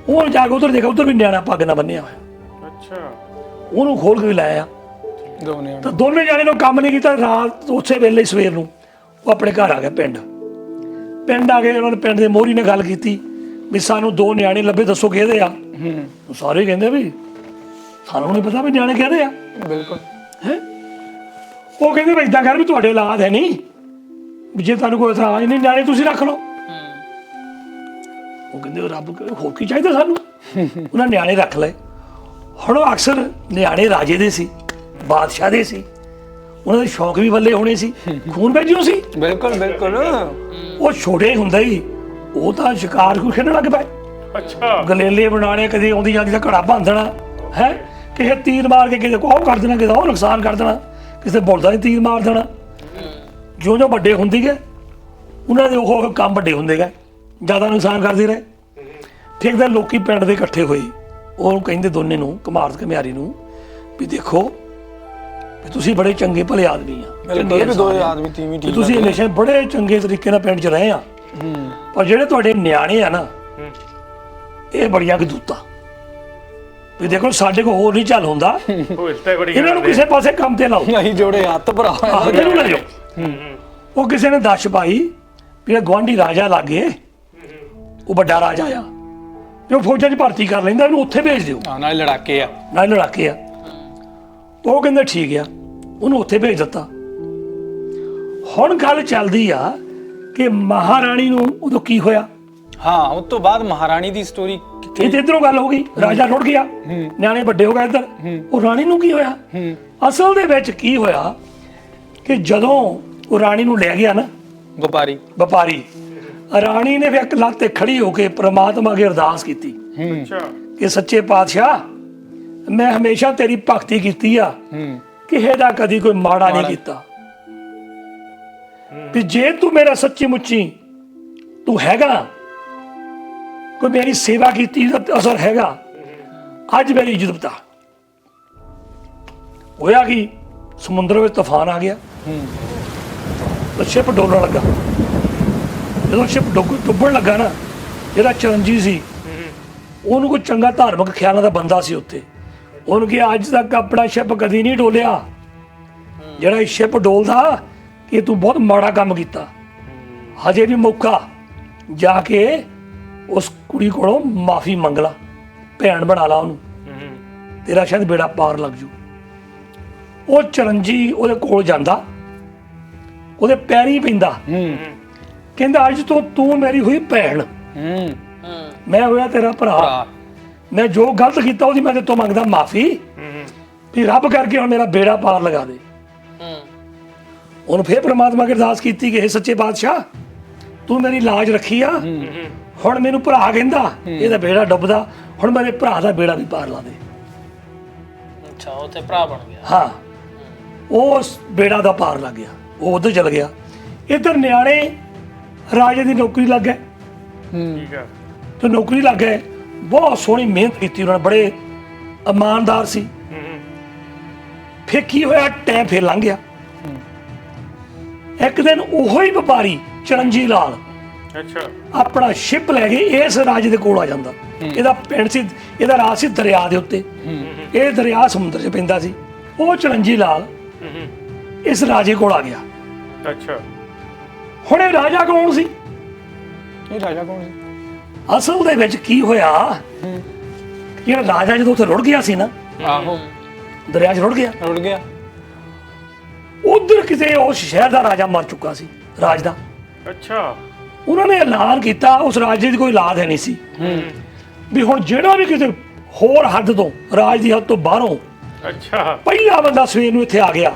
ਉਹ ਜਾ ਕੇ ਉਧਰ ਦੇਖਿਆ, ਉਧਰ ਵੀ ਨਿਆਣਾ ਪੱਗ ਨਾਲ ਬੰਨਿਆ ਹੋਇਆ। ਅੱਛਾ ਉਹਨੂੰ ਖੋਲ ਕੇ ਲਾਇਆ ਦੋ ਨਿਆਣੇ ਤਾਂ ਦੋਨੇ ਜਾਣੇ ਨੂੰ ਕੰਮ ਨਹੀਂ ਕੀਤਾ। ਰਾਤ ਉਸੇ ਵੇਲੇ ਸਵੇਰ ਨੂੰ ਉਹ ਆਪਣੇ ਘਰ ਆ ਗਿਆ ਪਿੰਡ ਆ ਕੇ ਉਹਨਾਂ ਨੇ ਪਿੰਡ ਦੇ ਮੋਹਰੀ ਨਾਲ ਗੱਲ ਕੀਤੀ ਵੀ ਸਾਨੂੰ ਦੋ ਨਿਆਣੇ ਲੱਭੇ, ਦੱਸੋ ਕਿਹਦੇ ਆ। ਸਾਰੇ ਕਹਿੰਦੇ ਵੀ ਸਾਨੂੰ ਨਹੀਂ ਪਤਾ ਵੀ ਨਿਆਣੇ ਕਿਹਦੇ ਆ। ਬਿਲਕੁਲ। ਹੈ ਉਹ ਕਹਿੰਦੇ ਵੀ ਇਦਾਂ ਕਰ ਵੀ ਤੁਹਾਡੇ ਔਲਾਦ ਹੈ ਨਹੀਂ, ਵੀ ਜੇ ਤੁਹਾਨੂੰ ਕੋਈ ਇਤਰਾਜ਼ ਨਹੀਂ ਨਿਆਣੇ ਤੁਸੀਂ ਰੱਖ ਲਓ। ਉਹ ਕਹਿੰਦੇ ਰੱਬ ਹੋਰ ਕੀ ਚਾਹੀਦਾ ਸਾਨੂੰ। ਉਹਨਾਂ ਨਿਆਣੇ ਰੱਖ ਲਏ। ਹੁਣ ਉਹ ਅਕਸਰ ਨਿਆਣੇ ਰਾਜੇ ਦੇ ਸੀ, ਬਾਦਸ਼ਾਹ ਦੇ ਸੀ, ਉਹਨਾਂ ਦੇ ਸ਼ੌਕ ਵੀ ਬੱਲੇ ਹੋਣੇ ਸੀ, ਖੂਨ ਭੇਜਿਓ ਸੀ। ਬਿਲਕੁਲ ਬਿਲਕੁਲ। ਉਹ ਛੋਟੇ ਹੁੰਦੇ ਹੀ ਉਹ ਤਾਂ ਸ਼ਿਕਾਰ ਨੂੰ ਖੇਡਣ ਲੱਗ ਪਏ। ਅੱਛਾ ਗਲੇਲੇ ਬਣਾਉਣੇ, ਕਦੇ ਆਉਂਦੀ ਜਾਂਦੀ ਦਾ ਘੜਾ ਬਾਂਧਣਾ ਹੈ, ਕਿਸੇ ਤੀਰ ਮਾਰ ਕੇ ਕਿਸੇ ਕੋ ਉਹ ਕਰ ਦੇਣਾ, ਕਿਸੇ ਉਹ ਨੁਕਸਾਨ ਕਰ ਦੇਣਾ, ਕਿਸੇ ਬੁਲਦਾ ਹੀ ਤੀਰ ਮਾਰ ਦੇਣਾ। ਜਿਉਂ ਵੱਡੇ ਹੁੰਦੇ ਗਏ ਉਹਨਾਂ ਦੇ ਉਹ ਕੰਮ ਵੱਡੇ ਹੁੰਦੇ ਗਏ, ਜ਼ਿਆਦਾ ਨੁਕਸਾਨ ਕਰਦੇ ਰਹੇ। ਫਿਰ ਇੱਕ ਦਿਨ ਲੋਕੀ ਪਿੰਡ ਦੇ ਇਕੱਠੇ ਹੋਏ, ਉਹ ਕਹਿੰਦੇ ਦੋਨੇ ਨੂੰ, ਘੁਮਾਰ ਤੇ ਘੁਮਿਆਰੀ ਨੂੰ, ਵੀ ਦੇਖੋ ਵੀ ਤੁਸੀਂ ਬੜੇ ਚੰਗੇ ਭਲੇ ਆਦਮੀ ਆ, ਬਿਲਕੁਲ ਵੀ ਦੋ ਆਦਮੀ ਤੀਵੀਂ ਵੀ ਠੀਕ ਤੁਸੀਂ ਹਮੇਸ਼ਾ ਬੜੇ ਚੰਗੇ ਤਰੀਕੇ ਨਾਲ ਪਿੰਡ 'ਚ ਰਹੇ ਆ, ਪਰ ਜਿਹੜੇ ਤੁਹਾਡੇ ਨਿਆਣੇ ਆ ਨਾ ਇਹ ਬੜੀਆਂ ਕਦੂਤਾਂ, ਵੀ ਦੇਖੋ ਸਾਡੇ ਕੋਲ ਹੋਰ ਨਹੀਂ ਚੱਲ ਹੁੰਦਾ, ਉਹ ਇਸ ਤੇ ਬੜੀ ਇਹਨਾਂ ਨੂੰ ਕਿਸੇ ਪਾਸੇ ਕੰਮ ਤੇ ਲਾਓ, ਅਸੀਂ ਜੋੜੇ ਹੱਥ ਭਰਾ ਆਹ ਇਹਨੂੰ ਲੈ ਜਾਓ। ਉਹ ਕਿਸੇ ਨੇ ਦੱਸ ਪਾਈ ਵੀ ਗਵਾਂਢੀ ਰਾਜਾ ਲਾਗੇ, ਉਹ ਵੱਡਾ ਰਾਜਾ ਆ, ਜੋ ਫੌਜਾਂ 'ਚ ਭਰਤੀ ਕਰ ਲੈਂਦਾ, ਇਹਨੂੰ ਉੱਥੇ ਭੇਜ ਦਿਓ, ਨਾਲ ਲੜਾਕੇ ਆ। ਨਾਲ ਲੜਾਕੇ ਆ। ਉਹ ਕਹਿੰਦੇ ਠੀਕ ਆ, ਉਹਨੂੰ ਉੱਥੇ ਭੇਜ ਦਿੱਤਾ। ਹੁਣ ਗੱਲ ਚੱਲਦੀ ਆ ਕਿ ਮਹਾਰਾਣੀ ਨੂੰ ਉਦੋਂ ਕੀ ਹੋਇਆ। ਹਾਂ ਉਸ ਤੋਂ ਬਾਅਦ ਮਹਾਰਾਣੀ ਦੀ ਸਟੋਰੀ ਇਹ ਤੇ ਇੱਧਰੋਂ ਗੱਲ ਹੋ ਗਈ, ਰਾਜਾ ਰੁੜ ਗਿਆ, ਨਿਆਣੇ ਵੱਡੇ ਹੋ ਗਏ ਇੱਧਰ। ਉਹ ਰਾਣੀ ਨੂੰ ਕੀ ਹੋਇਆ? ਅਸਲ ਦੇ ਵਿੱਚ ਕੀ ਹੋਇਆ ਕਿ ਜਦੋਂ ਉਹ ਰਾਣੀ ਨੂੰ ਲੈ ਗਿਆ ਨਾ ਵਪਾਰੀ, ਰਾਣੀ ਨੇ ਵੀ ਇੱਕ ਲੱਤ ਤੇ ਖੜੀ ਹੋ ਕੇ ਪ੍ਰਮਾਤਮਾ ਅੱਗੇ ਅਰਦਾਸ ਕੀਤੀ ਅੱਛਾ ਕਿ ਸੱਚੇ ਪਾਤਸ਼ਾਹ ਮੈਂ ਹਮੇਸ਼ਾ ਤੇਰੀ ਭਗਤੀ ਕੀਤੀ ਆ, ਕਿਸੇ ਦਾ ਕਦੀ ਕੋਈ ਮਾੜਾ ਨਹੀਂ ਕੀਤਾ, ਵੀ ਜੇ ਤੂੰ ਮੇਰਾ ਸੱਚੀ ਮੁੱਚੀ ਤੂੰ ਹੈਗਾ, ਕੋਈ ਮੇਰੀ ਸੇਵਾ ਕੀਤੀ ਦਾ ਅਸਰ ਹੈਗਾ, ਅੱਜ ਮੇਰੀ ਇੱਜ਼ਤ ਬਤਾ। ਹੋਇਆ ਕਿ ਸਮੁੰਦਰ ਵਿੱਚ ਤੂਫਾਨ ਆ ਗਿਆ, ਸ਼ਿਪ ਡੋਲਣ ਲੱਗਾ। ਜਦੋਂ ਸ਼ਿਪ ਡੁੱਬਣ ਲੱਗਾ ਨਾ, ਜਿਹੜਾ ਚਰਨਜੀਤ ਸੀ ਉਹਨੂੰ ਕੋਈ ਚੰਗਾ ਧਾਰਮਿਕ ਖਿਆਲਾਂ ਦਾ ਬੰਦਾ ਸੀ ਉੱਥੇ, ਉਹਨੂੰ ਕਿਹਾ ਅੱਜ ਤੱਕ ਆਪਣਾ ਸ਼ਿਪ ਕਦੀ ਨਹੀਂ ਡੋਲਿਆ, ਜਿਹੜਾ ਇਹ ਸ਼ਿਪ ਡੋਲਦਾ ਕਿ ਤੂੰ ਬਹੁਤ ਮਾੜਾ ਕੰਮ ਕੀਤਾ, ਹਜੇ ਵੀ ਮੌਕਾ, ਜਾ ਕੇ ਉਸ ਕੁੜੀ ਕੋਲੋਂ ਮਾਫੀ ਮੰਗ ਲਾ, ਭੈਣ ਬਣਾ ਲਾ ਉਹਨੂੰ, ਤੇਰਾ ਸ਼ਾਇਦ ਬੇੜਾ ਪਾਰ ਲੱਗ ਜੂ। ਉਹ ਚਰਨਜੀਤ ਉਹਦੇ ਕੋਲ ਜਾਂਦਾ, ਉਹਦੇ ਪੈਰੀਂ ਪੈਂਦਾ, ਕਹਿੰਦਾ ਅੱਜ ਤੋਂ ਤੂੰ ਮੇਰੀ ਹੋਈ ਭੈਣ, ਮੈਂ ਹੋਇਆ ਤੇਰਾ ਭਰਾ, ਮੈਂ ਜੋ ਗਲਤ ਕੀਤਾ ਉਹਦੀ ਮੈਂ ਤੇਰੇ ਤੋਂ ਮੰਗਦਾ ਮਾਫੀ, ਵੀ ਰੱਬ ਕਰਕੇ ਹੁਣ ਮੇਰਾ ਬੇੜਾ ਪਾਰ ਲਗਾ ਦੇ। ਉਹਨੂੰ ਫੇਰ ਪ੍ਰਮਾਤਮਾ ਅੱਗੇ ਅਰਦਾਸ ਕੀਤੀ ਕਿ ਇਹ ਸੱਚੇ ਬਾਦਸ਼ਾਹ ਤੂੰ ਮੇਰੀ ਲਾਜ ਰੱਖੀ ਆ, ਹੁਣ ਮੈਨੂੰ ਭਰਾ ਕਹਿੰਦਾ ਇਹਦਾ ਬੇੜਾ ਡੁੱਬਦਾ, ਹੁਣ ਮੇਰੇ ਭਰਾ ਦਾ ਬੇੜਾ ਵੀ ਪਾਰ ਲਾ ਦੇ। ਅੱਛਾ ਉੱਥੇ ਭਰਾ ਬਣ ਗਿਆ। ਹਾਂ ਉਸ ਬੇੜਾ ਦਾ ਪਾਰ ਲੱਗ ਗਿਆ, ਉਹ ਉਧਰ ਚਲ ਗਿਆ। ਇੱਧਰ ਨਿਆਣੇ ਰਾਜੇ ਦੀ ਨੌਕਰੀ ਲੱਗ ਗਏ, ਠੀਕ ਆ ਤੇ ਨੌਕਰੀ ਲੱਗ ਗਏ, ਬਹੁਤ ਸੋਹਣੀ ਮਿਹਨਤ ਕੀਤੀ ਉਹਨਾਂ ਨੇ, ਬੜੇ ਇਮਾਨਦਾਰ ਸੀ। ਫਿਰ ਕੀ ਹੋਇਆ, ਟਾਈਮ ਫਿਰ ਲੰਘ ਗਿਆ। ਇੱਕ ਦਿਨ ਉਹੋ ਹੀ ਵਪਾਰੀ ਚਰਨਜੀਤ ਲਾਲ ਅੱਛਾ ਆਪਣਾ ਸ਼ਿਪ ਲੈ ਕੇ ਇਸ ਰਾਜੇ ਦੇ ਕੋਲ ਆ ਜਾਂਦਾ। ਇਹਦਾ ਪਿੰਡ ਸੀ, ਇਹਦਾ ਰਾਜ ਸੀ ਦਰਿਆ ਦੇ ਉੱਤੇ, ਇਹ ਦਰਿਆ ਸਮੁੰਦਰ 'ਚ ਪੈਂਦਾ ਸੀ। ਉਹ ਚਰਨਜੀਤ ਲਾਲ ਇਸ ਰਾਜੇ ਕੋਲ ਆ ਗਿਆ। ਅੱਛਾ ਹੁਣ ਇਹ ਰਾਜਾ ਕੌਣ ਸੀ? ਇਹ ਰਾਜਾ ਕੌਣ ਸੀ? ਅਸਲ ਦੇ ਵਿੱਚ ਕੀ ਹੋਇਆ, ਜਿਹੜਾ ਰਾਜਾ ਜਦੋਂ ਉੱਥੇ ਰੁੜ ਗਿਆ ਸੀ ਨਾ, ਆਹੋ ਦਰਿਆ 'ਚ ਰੁੜ ਗਿਆ, ਉਧਰ ਕਿਤੇ ਉਸ ਸ਼ਹਿਰ ਦਾ ਰਾਜਾ ਮਰ ਚੁੱਕਾ ਸੀ, ਰਾਜ ਦਾ। ਅੱਛਾ ਉਹਨਾਂ ਨੇ ਐਲਾਨ ਕੀਤਾ, ਉਸ ਰਾਜੇ ਦੀ ਕੋਈ ਔਲਾਦ ਹੈ ਨਹੀਂ ਸੀ, ਵੀ ਹੁਣ ਜਿਹੜਾ ਵੀ ਕਿਤੇ ਹੋਰ ਹੱਦ ਤੋਂ, ਰਾਜ ਦੀ ਹੱਦ ਤੋਂ ਬਾਹਰੋਂ ਅੱਛਾ ਪਹਿਲਾ ਬੰਦਾ ਸਵੇਰ ਨੂੰ ਇੱਥੇ ਆ ਗਿਆ,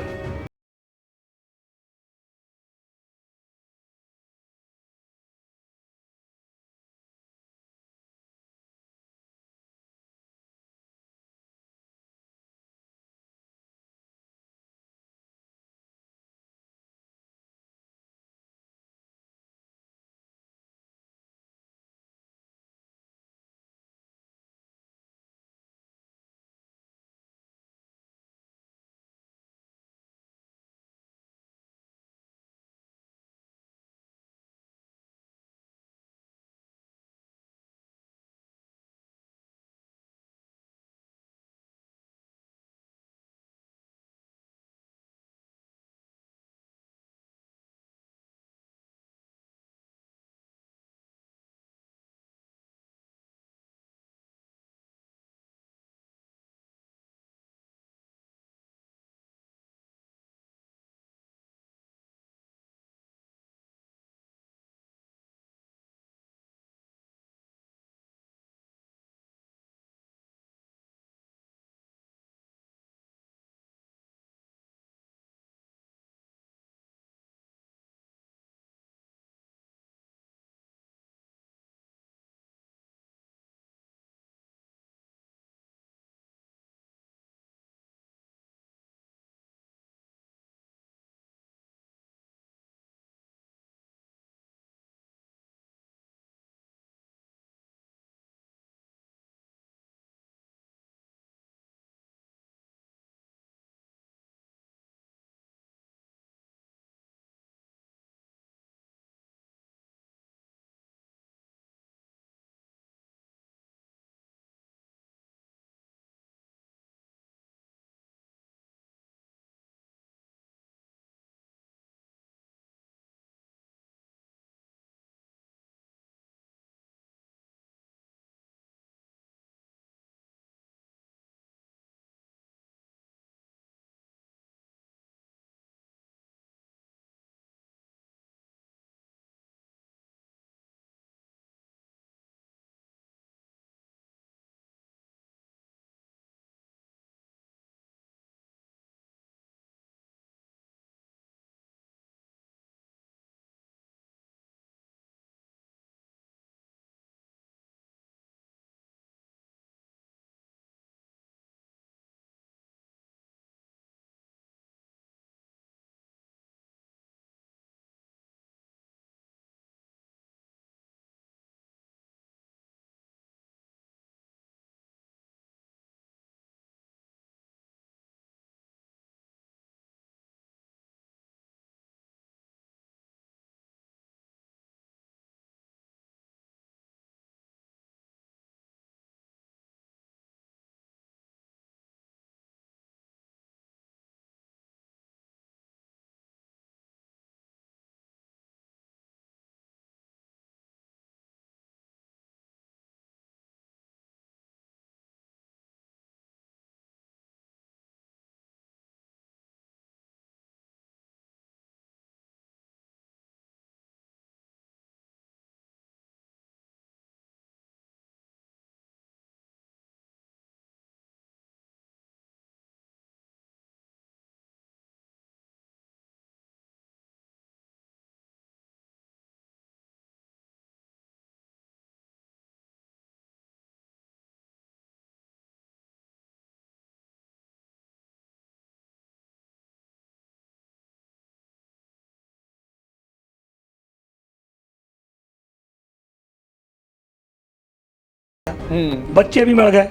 ਬੱਚੇ ਵੀ ਮਿਲ ਗਏ,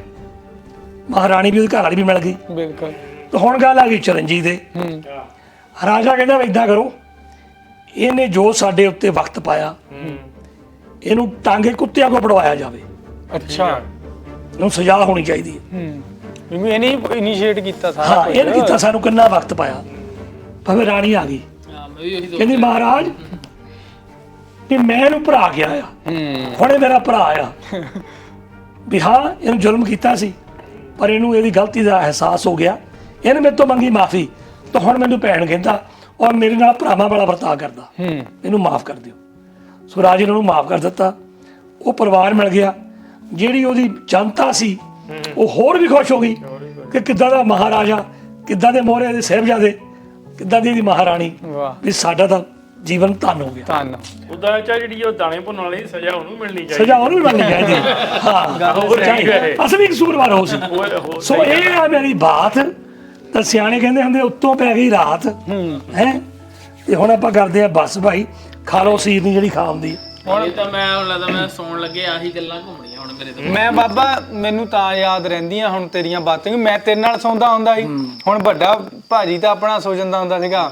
ਮਹਾਰਾਣੀ ਵੀ ਉਹਦੀ ਘਰ ਵਾਲੀ ਵੀ ਮਿਲ ਗਈ। ਬਿਲਕੁਲ। ਤੇ ਹੁਣ ਗੱਲ ਆ ਗਈ ਚਰਨਜੀਤ ਦੇ। ਰਾਜਾ ਕਹਿੰਦਾ ਇਦਾਂ ਕਰੋ, ਇਹਨੇ ਜੋ ਸਾਡੇ ਉੱਤੇ ਵਕਤ ਪਾਇਆ ਇਹਨੂੰ ਟਾਂਗੇ ਕੁੱਤਿਆਂ ਕੋ ਪੜਵਾਇਆ ਜਾਵੇ, ਅੱਛਾ। ਇਹਨੂੰ ਸਜ਼ਾ ਹੋਣੀ ਚਾਹੀਦੀ ਹੈ। ਕਿਉਂਕਿ ਇਹਨੇ ਇਨੀਸ਼ੀਏਟ ਕੀਤਾ ਸਾਰਾ ਹਾਂ, ਇਹਨੇ ਕੀਤਾ, ਸਾਨੂੰ ਕਿੰਨਾ ਵਕਤ ਪਾਇਆ। ਭਾਵੇਂ ਰਾਣੀ ਆ ਗਈ, ਹਾਂ ਮੈਂ ਵੀ ਉਹੀ ਕਹਿੰਦੀ ਮਹਾਰਾਜ ਕਿ ਮੈਂ ਇਹਨੂੰ ਭਰਾ ਗਿਆ ਆ, ਹੁਣ ਇਹ ਮੇਰਾ ਭਰਾ ਆ ਵੀ ਹਾਂ ਇਹਨੂੰ ਜ਼ੁਲਮ ਕੀਤਾ ਸੀ, ਪਰ ਇਹਨੂੰ ਇਹਦੀ ਗਲਤੀ ਦਾ ਅਹਿਸਾਸ ਹੋ ਗਿਆ, ਇਹਨੇ ਮੇਰੇ ਤੋਂ ਮੰਗੀ ਮਾਫੀ, ਤਾਂ ਹੁਣ ਮੈਨੂੰ ਭੈਣ ਕਹਿੰਦਾ ਔਰ ਮੇਰੇ ਨਾਲ ਭਰਾਵਾਂ ਵਾਲਾ ਵਰਤਾਅ ਕਰਦਾ, ਇਹਨੂੰ ਮਾਫ ਕਰ ਦਿਓ। ਸੋ ਰਾਜੇ ਨੇ ਉਹਨੂੰ ਮਾਫ ਕਰ ਦਿੱਤਾ। ਉਹ ਪਰਿਵਾਰ ਮਿਲ ਗਿਆ, ਜਿਹੜੀ ਉਹਦੀ ਜਨਤਾ ਸੀ ਉਹ ਹੋਰ ਵੀ ਖੁਸ਼ ਹੋ ਗਈ ਕਿ ਕਿੱਦਾਂ ਦਾ ਮਹਾਰਾਜਾ, ਕਿੱਦਾਂ ਦੇ ਮੋਹਰੇ ਦੇ ਸਾਹਿਬਜ਼ਾਦੇ, ਕਿੱਦਾਂ ਦੀ ਇਹਦੀ ਮਹਾਰਾਣੀ, ਵਾਹ, ਵੀ ਸਾਡਾ ਤਾਂ ਜੀਵਨ ਧੰਨ ਹੋ ਗਿਆ। ਧੰਨ। ਉਹਦਾ ਚਾ ਜਿਹੜੀ ਉਹ ਦਾਣੇ ਭੁੰਨਣ ਵਾਲੀ ਸਜ਼ਾ ਉਹਨੂੰ ਮਿਲਣੀ ਚਾਹੀਦੀ। ਸਜ਼ਾ ਉਹਨੂੰ ਵੀ ਮਿਲਣੀ ਚਾਹੀਦੀ। ਹਾਂ, ਹੋਰ ਚਾਹੀਏ। ਅਸੀਂ ਵੀ ਕਸੂਰਵਾਰ ਹੋ ਸੀ। ਸੋ ਇਹ ਆ ਮੇਰੀ ਬਾਤ। ਤਾਂ ਸਿਆਣੇ ਕਹਿੰਦੇ ਹੁੰਦੇ ਉੱਤੋਂ ਪੈ ਗਈ ਰਾਤ ਹੈ, ਤੇ ਹੁਣ ਆਪਾਂ ਕਰਦੇ ਆ ਬਸ ਭਾਈ, ਖਾ ਲਓ ਸੀਰ ਨਹੀਂ ਜਿਹੜੀ ਖਾ ਹੁੰਦੀ। ਹੁਣ ਤਾਂ ਮੈਂ ਹੁਣ ਲੱਗਦਾ ਮੈਂ ਸੌਣ ਲੱਗੇ ਆਹੀ ਗੱਲਾਂ ਘੁੰਮਣੀਆਂ ਹੁਣ ਮੇਰੇ ਤੋਂ। ਮੈਂ ਬਾਬਾ ਮੈਨੂੰ ਤਾਂ ਯਾਦ ਰਹਿੰਦੀਆਂ ਹੁਣ ਤੇਰੀਆਂ ਬਾਤਾਂ, ਕਿ ਮੈਂ ਤੇਰੇ ਨਾਲ ਸੌਂਦਾ ਹੁੰਦਾ ਸੀ। ਹੁਣ ਵੱਡਾ ਭਾਜੀ ਤਾਂ ਆਪਣਾ ਸੋ ਜਾਂਦਾ ਹੁੰਦਾ ਸੀਗਾ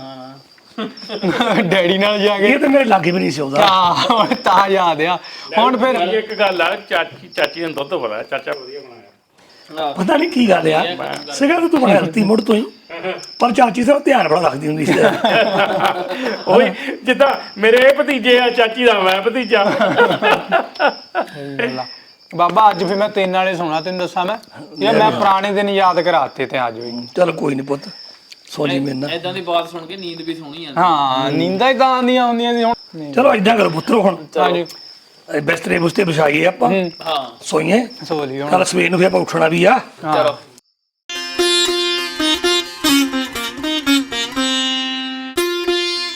ਡੈਡੀ ਨਾਲ ਜਾ ਕੇ। ਇਹ ਤਾਂ ਮੇਰੇ ਲਾਗੇ ਵੀ ਨਹੀਂ ਸੀ ਆਉਂਦਾ। ਹਾਂ, ਹੁਣ ਤਾਂ ਯਾਦ ਆ। ਹੁਣ ਫਿਰ ਇੱਕ ਗੱਲ ਆ, ਚਾਚੀ ਨੂੰ ਦੁੱਧ ਬੜਾ ਚਾਚਾ ਵਧੀਆ ਬਣਾਇਆ। ਪਤਾ ਨਹੀਂ ਕੀ ਗੱਲ ਆ, ਸਿਗਾ ਤਾਂ ਤੂੰ ਬੜਾ ਹਲਤੀ ਮੁੜ ਤੋਂ ਹੀ, ਪਰ ਚਾਚੀ ਸਿਰ ਧਿਆਨ ਬੜਾ ਰੱਖਦੀ ਹੁੰਦੀ ਸੀ। ਓਏ ਜਿੱਦਾਂ ਮੇਰੇ ਭਤੀਜੇ ਆ, ਚਾਚੀ ਦਾ ਮੈਂ ਭਤੀਜਾ। ਬਾਬਾ ਅੱਜ ਫਿਰ ਮੈਂ ਤੇਰੇ ਨਾਲੇ ਸੋਣਾ, ਤੈਨੂੰ ਦੱਸਾਂ ਮੈਂ ਮੈਂ ਪੁਰਾਣੇ ਦਿਨ ਯਾਦ ਕਰਾਤੇ ਤੇ ਅੱਜ ਵੀ। ਚਲ ਕੋਈ ਨਹੀਂ ਪੁੱਤ, ਸੋ ਜੀ ਮੇਰੇ ਨਾਲ। ਇਦਾਂ ਦੀ ਬਾਤ ਸੁਣ ਕੇ ਨੀਂਦ ਵੀ ਸੋਹਣੀ ਆਉਂਦੀ। ਹਾਂ, ਨੀਂਦਾਂ ਹੀ ਤਾਂ ਆਉਂਦੀਆਂ ਹੁੰਦੀਆਂ ਸੀ ਹੁਣ। ਚਲੋ ਏਦਾਂ ਕਰੋ ਪੁੱਤਰੋ, ਹੁਣ ਹਾਂਜੀ, ਬਿਸਤਰੇ ਬੁਸਤੇ ਵਿਛਾਈਏ ਆਪਾਂ, ਹਾਂ ਸੋਈਏ। ਸੋ ਲਈ ਹੁਣ। ਕੱਲ ਸਵੇਰ ਨੂੰ ਫਿਰ ਆਪਾਂ ਉੱਠਣਾ ਵੀ ਆ। ਹਾਂ। ਚਲੋ